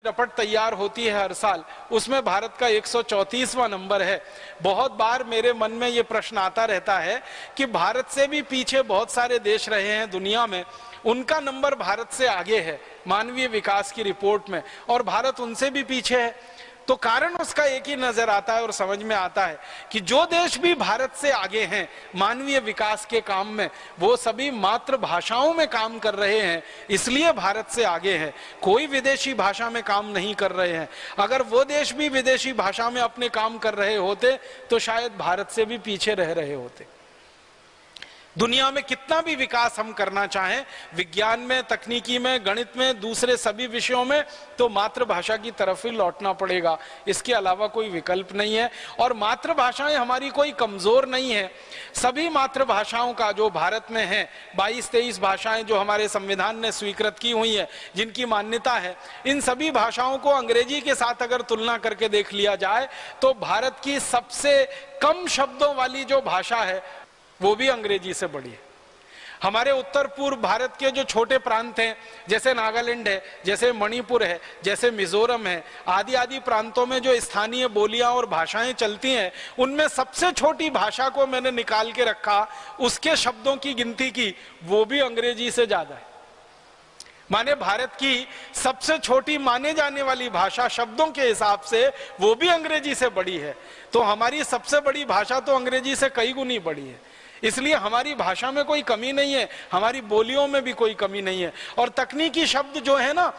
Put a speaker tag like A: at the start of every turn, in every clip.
A: रपट तैयार होती है हर साल, उसमें भारत का 134वां नंबर है। बहुत बार मेरे मन में ये प्रश्न आता रहता है कि भारत से भी पीछे बहुत सारे देश रहे हैं दुनिया में, उनका नंबर भारत से आगे है मानवीय विकास की रिपोर्ट में, और भारत उनसे भी पीछे है। तो कारण उसका एक ही नजर आता है और समझ में आता है कि जो देश भी भारत से आगे हैं मानवीय विकास के काम में, वो सभी मातृभाषाओं में काम कर रहे हैं, इसलिए भारत से आगे हैं। कोई विदेशी भाषा में काम नहीं कर रहे हैं। अगर वो देश भी विदेशी भाषा में अपने काम कर रहे होते तो शायद भारत से भी पीछे रह रहे होते। दुनिया में कितना भी विकास हम करना चाहें, विज्ञान में, तकनीकी में, गणित में, दूसरे सभी विषयों में, तो मातृभाषा की तरफ ही लौटना पड़ेगा, इसके अलावा कोई विकल्प नहीं है। और मातृभाषाएं हमारी कोई कमजोर नहीं है। सभी मातृभाषाओं का जो भारत में है 22-23 भाषाएं जो हमारे संविधान ने स्वीकृत की हुई है, जिनकी मान्यता है, इन सभी भाषाओं को अंग्रेजी के साथ अगर तुलना करके देख लिया जाए तो भारत की सबसे कम शब्दों वाली जो भाषा है वो भी अंग्रेजी से बड़ी है। हमारे उत्तर पूर्व भारत के जो छोटे प्रांत हैं, जैसे नागालैंड है, जैसे मणिपुर है, जैसे मिजोरम है, आदि आदि प्रांतों में जो स्थानीय बोलियां और भाषाएं चलती हैं, उनमें सबसे छोटी भाषा को मैंने निकाल के रखा, उसके शब्दों की गिनती की, वो भी अंग्रेजी से ज्यादा है। माने भारत की सबसे छोटी माने जाने वाली भाषा शब्दों के हिसाब से वो भी अंग्रेजी से बड़ी है। तो हमारी सबसे बड़ी भाषा तो अंग्रेजी से कई गुनी बड़ी है। इसलिए हमारी भाषा में कोई कमी नहीं है, हमारी बोलियों में भी कोई कमी नहीं है। और तकनीकी शब्द जो है ना,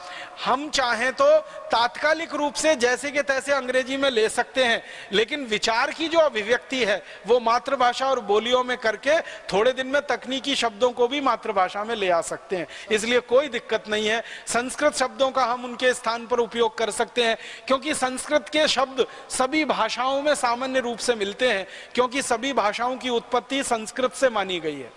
A: हम चाहें तो तात्कालिक रूप से जैसे के तैसे अंग्रेजी में ले सकते हैं, लेकिन विचार की जो अभिव्यक्ति है वो मातृभाषा और बोलियों में करके थोड़े दिन में तकनीकी शब्दों को भी मातृभाषा में ले आ सकते हैं। इसलिए कोई दिक्कत नहीं है। संस्कृत शब्दों का हम उनके स्थान पर उपयोग कर सकते हैं, क्योंकि संस्कृत के शब्द सभी भाषाओं में सामान्य रूप से मिलते हैं, क्योंकि सभी भाषाओं की उत्पत्ति संस्कृत से मानी गई है।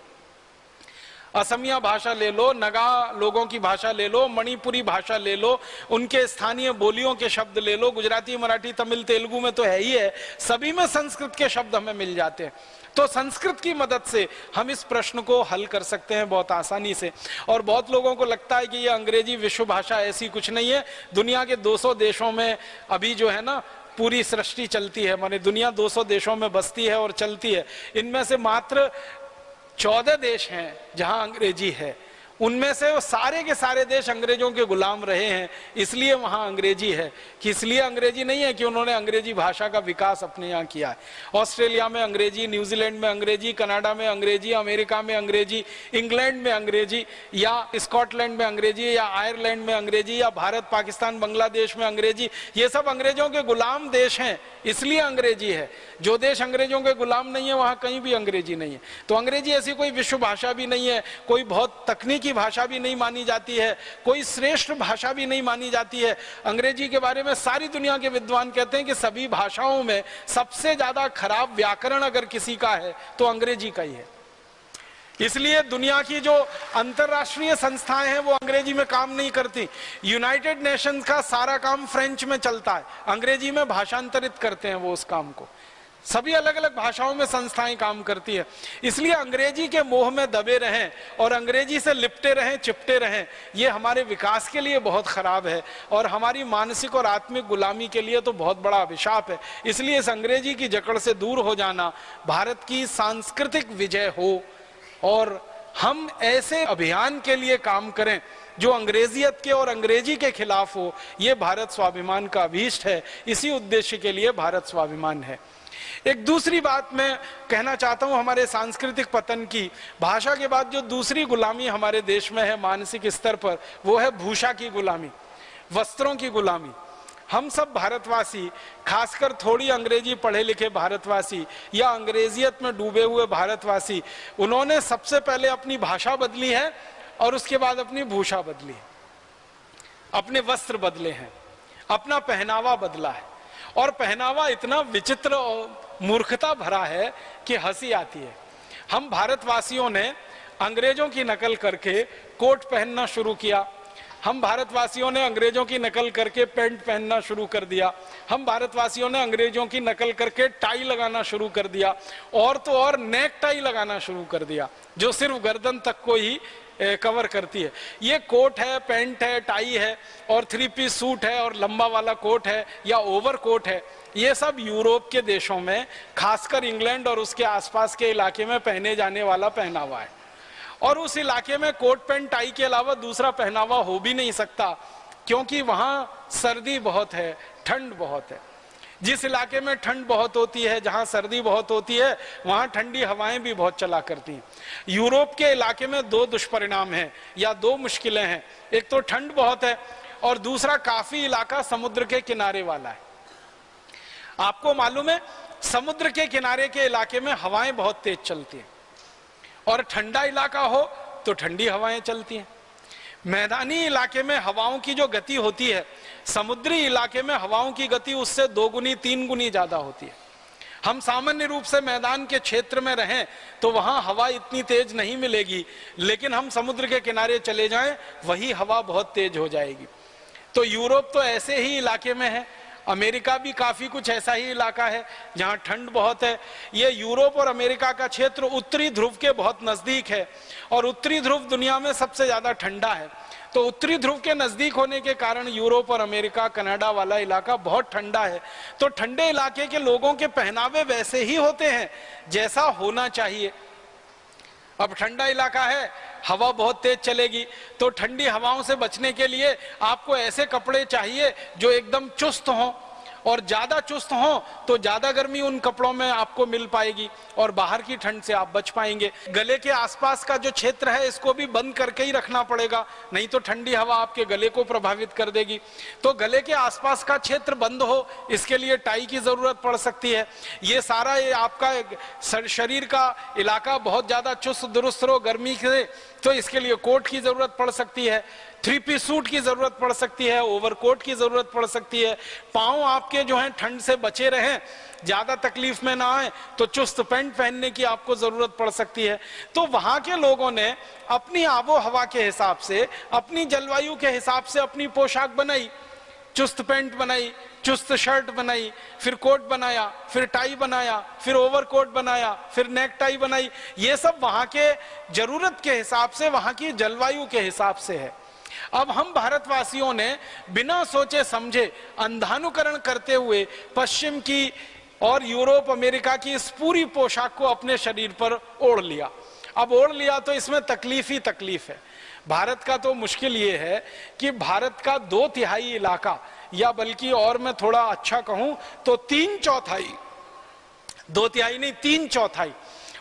A: असमिया भाषा ले लो, नगा लोगों की भाषा ले लो, मणिपुरी भाषा ले लो, उनके स्थानीय बोलियों के शब्द ले लो, गुजराती, मराठी, तमिल, तेलुगु में तो है ही है, सभी में संस्कृत के शब्द हमें मिल जाते हैं। तो संस्कृत की मदद से हम इस प्रश्न को हल कर सकते हैं बहुत आसानी से। और बहुत लोगों को लगता है कि ये अंग्रेजी विश्व भाषा, ऐसी कुछ नहीं है। दुनिया के 200 देशों में अभी जो है ना पूरी सृष्टि चलती है, माने दुनिया 200 देशों में बसती है और चलती है। इनमें से मात्र 14 देश हैं जहां अंग्रेजी है। उनमें से वो सारे के सारे देश अंग्रेजों के गुलाम रहे हैं, इसलिए वहां अंग्रेजी है। कि इसलिए अंग्रेजी नहीं है कि उन्होंने अंग्रेजी भाषा का विकास अपने यहाँ किया है। ऑस्ट्रेलिया में अंग्रेजी, न्यूजीलैंड में अंग्रेजी, कनाडा में अंग्रेजी, अमेरिका में अंग्रेजी, इंग्लैंड में अंग्रेजी, या स्कॉटलैंड में अंग्रेजी, या आयरलैंड में अंग्रेजी, या भारत, पाकिस्तान, बांग्लादेश में अंग्रेजी, ये सब अंग्रेजों के गुलाम देश हैं, इसलिए अंग्रेजी है। जो देश अंग्रेजों के गुलाम नहीं है वहां कहीं भी अंग्रेजी नहीं है। तो अंग्रेजी ऐसी कोई विश्व भाषा भी नहीं है, कोई बहुत तकनीकी भाषा भी नहीं मानी जाती है, कोई श्रेष्ठ भाषा भी नहीं मानी जाती है। अंग्रेजी के बारे में सारी दुनिया के विद्वान कहते हैं कि सभी भाषाओं में सबसे ज्यादा खराब व्याकरण अगर किसी का है तो अंग्रेजी का ही है। इसलिए दुनिया की जो अंतरराष्ट्रीय संस्थाएं हैं वो अंग्रेजी में काम नहीं करती। यूनाइटेड नेशंस का सारा काम फ्रेंच में चलता है, अंग्रेजी में भाषांतरित करते हैं वो उस काम को। सभी अलग अलग भाषाओं में संस्थाएं काम करती है। इसलिए अंग्रेजी के मोह में दबे रहें और अंग्रेजी से लिपटे रहें, चिपटे रहें, ये हमारे विकास के लिए बहुत खराब है और हमारी मानसिक और आत्मिक गुलामी के लिए तो बहुत बड़ा अभिशाप है। इसलिए इस अंग्रेजी की जकड़ से दूर हो जाना भारत की सांस्कृतिक विजय हो और हम ऐसे अभियान के लिए काम करें जो अंग्रेजियत के और अंग्रेजी के खिलाफ हो। ये भारत स्वाभिमान का अभीष्ट है, इसी उद्देश्य के लिए भारत स्वाभिमान है। एक दूसरी बात मैं कहना चाहता हूं हमारे सांस्कृतिक पतन की। भाषा के बाद जो दूसरी गुलामी हमारे देश में है मानसिक स्तर पर, वो है भूषा की गुलामी, वस्त्रों की गुलामी। हम सब भारतवासी, खासकर थोड़ी अंग्रेजी पढ़े लिखे भारतवासी या अंग्रेजियत में डूबे हुए भारतवासी, उन्होंने सबसे पहले अपनी भाषा बदली है और उसके बाद अपनी भूषा बदली है, अपने वस्त्र बदले हैं, अपना पहनावा बदला है। और पहनावा इतना विचित्र और मूर्खता भरा है कि हंसी आती है। हम भारतवासियों ने अंग्रेजों की नकल करके कोट पहनना शुरू किया, हम भारतवासियों ने अंग्रेजों की नकल करके पैंट पहनना शुरू कर दिया, हम भारतवासियों ने अंग्रेजों की नकल करके टाई लगाना शुरू कर दिया, और तो और नेक टाई लगाना शुरू कर दिया जो सिर्फ गर्दन तक को ही कवर करती है। ये कोट है, पैंट है, टाई है और 3 पीस सूट है और लंबा वाला कोट है या ओवर कोट है, ये सब यूरोप के देशों में, खासकर इंग्लैंड और उसके आसपास के इलाके में पहने जाने वाला पहनावा है। और उस इलाके में कोट पैंट टाई के अलावा दूसरा पहनावा हो भी नहीं सकता, क्योंकि वहां सर्दी बहुत है, ठंड बहुत है। जिस इलाके में ठंड बहुत होती है, जहां सर्दी बहुत होती है, वहां ठंडी हवाएं भी बहुत चला करती हैं। यूरोप के इलाके में 2 दुष्परिणाम हैं या 2 मुश्किलें हैं। एक तो ठंड बहुत है और दूसरा काफी इलाका समुद्र के किनारे वाला है। आपको मालूम है, समुद्र के किनारे के इलाके में हवाएं बहुत तेज चलती हैं और ठंडा इलाका हो तो ठंडी हवाएं चलती हैं। मैदानी इलाके में हवाओं की जो गति होती है, समुद्री इलाके में हवाओं की गति उससे 2 गुनी 3 गुनी ज्यादा होती है। हम सामान्य रूप से मैदान के क्षेत्र में रहें तो वहां हवा इतनी तेज नहीं मिलेगी, लेकिन हम समुद्र के किनारे चले जाएं, वही हवा बहुत तेज हो जाएगी। तो यूरोप तो ऐसे ही इलाके में है, अमेरिका भी काफी कुछ ऐसा ही इलाका है जहां ठंड बहुत है। ये यूरोप और अमेरिका का क्षेत्र उत्तरी ध्रुव के बहुत नजदीक है और उत्तरी ध्रुव दुनिया में सबसे ज्यादा ठंडा है। तो उत्तरी ध्रुव के नजदीक होने के कारण यूरोप और अमेरिका, कनाडा वाला इलाका बहुत ठंडा है। तो ठंडे इलाके के लोगों के पहनावे वैसे ही होते हैं जैसा होना चाहिए। अब ठंडा इलाका है, हवा बहुत तेज चलेगी, तो ठंडी हवाओं से बचने के लिए आपको ऐसे कपड़े चाहिए जो एकदम चुस्त हों, और ज्यादा चुस्त हों तो ज्यादा गर्मी उन कपड़ों में आपको मिल पाएगी और बाहर की ठंड से आप बच पाएंगे। गले के आसपास का जो क्षेत्र है इसको भी बंद करके ही रखना पड़ेगा, नहीं तो ठंडी हवा आपके गले को प्रभावित कर देगी। तो गले के आसपास का क्षेत्र बंद हो, इसके लिए टाई की जरूरत पड़ सकती है। ये सारा आपका शरीर का इलाका बहुत ज्यादा चुस्त दुरुस्त हो गर्मी से, तो इसके लिए कोट की जरूरत पड़ सकती है, 3 पीस सूट की जरूरत पड़ सकती है, ओवरकोट की जरूरत पड़ सकती है। पांव आपके जो हैं ठंड से बचे रहें, ज्यादा तकलीफ में ना आए, तो चुस्त पैंट पहनने की आपको जरूरत पड़ सकती है। तो वहां के लोगों ने अपनी आबो हवा के हिसाब से, अपनी जलवायु के हिसाब से अपनी पोशाक बनाई। चुस्त पैंट बनाई, चुस्त शर्ट बनाई, फिर कोट बनाया, फिर टाई बनाया, फिर ओवरकोट बनाया, फिर नेक टाई बनाई। ये सब वहां के जरूरत के हिसाब से, वहां की जलवायु के हिसाब से है। अब हम भारतवासियों ने बिना सोचे समझे अंधानुकरण करते हुए पश्चिम की और यूरोप अमेरिका की इस पूरी पोशाक को अपने शरीर पर ओढ़ लिया। अब ओढ़ लिया तो इसमें तकलीफ ही तकलीफ है। भारत का तो मुश्किल ये है कि भारत का 2/3 इलाका, या बल्कि और मैं थोड़ा अच्छा कहूं तो 3/4, 2/3 नहीं 3/4,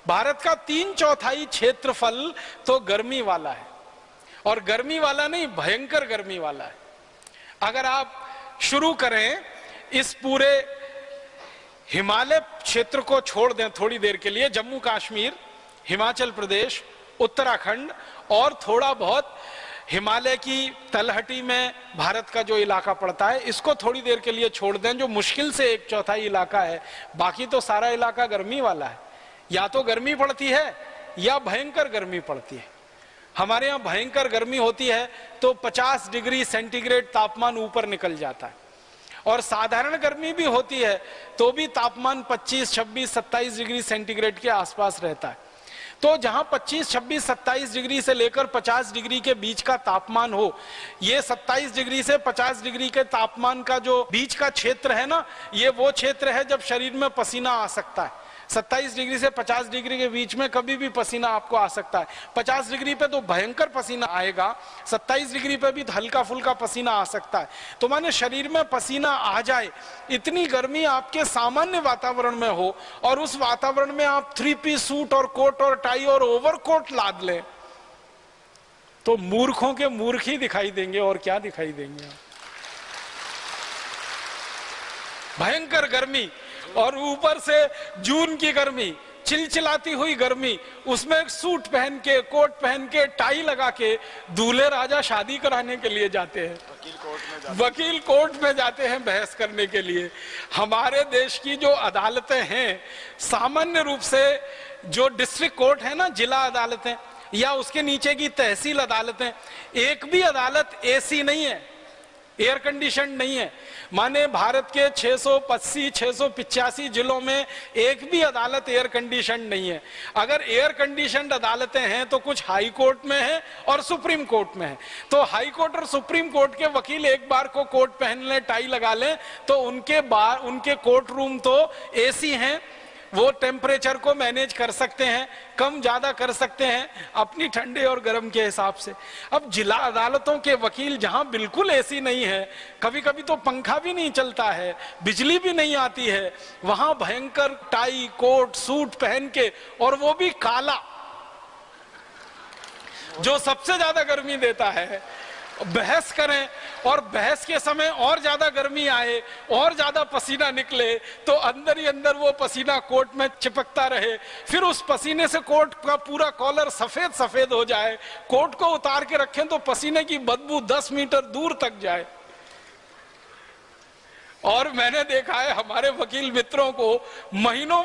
A: भारत का 3/4 क्षेत्रफल तो गर्मी वाला है। और गर्मी वाला नहीं, भयंकर गर्मी वाला है। अगर आप शुरू करें इस पूरे हिमालय क्षेत्र को छोड़ दें थोड़ी देर के लिए, जम्मू कश्मीर, हिमाचल प्रदेश, उत्तराखंड और थोड़ा बहुत हिमालय की तलहटी में भारत का जो इलाका पड़ता है, इसको थोड़ी देर के लिए छोड़ दें, जो मुश्किल से 1/4 इलाका है, बाकी तो सारा इलाका गर्मी वाला है। या तो गर्मी पड़ती है या भयंकर गर्मी पड़ती है। हमारे यहाँ भयंकर गर्मी होती है तो 50 डिग्री सेंटीग्रेड तापमान ऊपर निकल जाता है, और साधारण गर्मी भी होती है तो भी तापमान 25, 26, 27 डिग्री सेंटीग्रेड के आसपास रहता है। तो जहां 25, 26, 27 डिग्री से लेकर 50 डिग्री के बीच का तापमान हो, ये 27 डिग्री से 50 डिग्री के तापमान का जो बीच का क्षेत्र है ना, ये वो क्षेत्र है जब शरीर में पसीना आ सकता है। 27 डिग्री से 50 डिग्री के बीच में कभी भी पसीना आपको आ सकता है। 50 डिग्री पे तो भयंकर पसीना आएगा, 27 डिग्री पे भी हल्का फुल्का पसीना आ सकता है। तो माने शरीर में पसीना आ जाए, इतनी गर्मी आपके सामान्य वातावरण में हो, और उस वातावरण में आप 3 पीस सूट और कोट और टाई और ओवरकोट लाद लें, तो मूर्खों के मूर्ख ही दिखाई देंगे और क्या दिखाई देंगे। भयंकर गर्मी, और ऊपर से जून की गर्मी, चिलचिलाती हुई गर्मी, उसमें एक सूट पहन के, कोट पहन के, टाई लगा के दूल्हे राजा शादी कराने के लिए जाते हैं, वकील कोर्ट में जाते हैं बहस करने के लिए। हमारे देश की जो अदालतें हैं, सामान्य रूप से जो डिस्ट्रिक्ट कोर्ट है ना, जिला अदालतें या उसके नीचे की तहसील अदालतें, एक भी अदालत ऐसी नहीं है एयर कंडीशन नहीं है। माने भारत के 680 685 जिलों में एक भी अदालत एयर कंडीशन नहीं है। अगर एयर कंडीशन अदालतें हैं तो कुछ हाई कोर्ट में है और सुप्रीम कोर्ट में है। तो हाई कोर्ट और सुप्रीम कोर्ट के वकील एक बार को कोट पहन लें, टाई लगा लें, तो उनके कोर्ट रूम तो एसी हैं, वो टेम्परेचर को मैनेज कर सकते हैं, कम ज्यादा कर सकते हैं अपनी ठंडे और गर्म के हिसाब से। अब जिला अदालतों के वकील जहां बिल्कुल एसी नहीं है, कभी कभी तो पंखा भी नहीं चलता है, बिजली भी नहीं आती है, वहां भयंकर टाई कोट सूट पहन के, और वो भी काला, जो सबसे ज्यादा गर्मी देता है, बहस करें और बहस के समय और ज्यादा गर्मी आए और ज्यादा पसीना निकले तो अंदर ही अंदर वो पसीना कोट में चिपकता रहे, फिर उस पसीने से कोट का पूरा कॉलर सफेद सफेद हो जाए, कोट को उतार के रखें तो पसीने की बदबू 10 मीटर दूर तक जाए। और मैंने देखा है हमारे वकील मित्रों को महीनों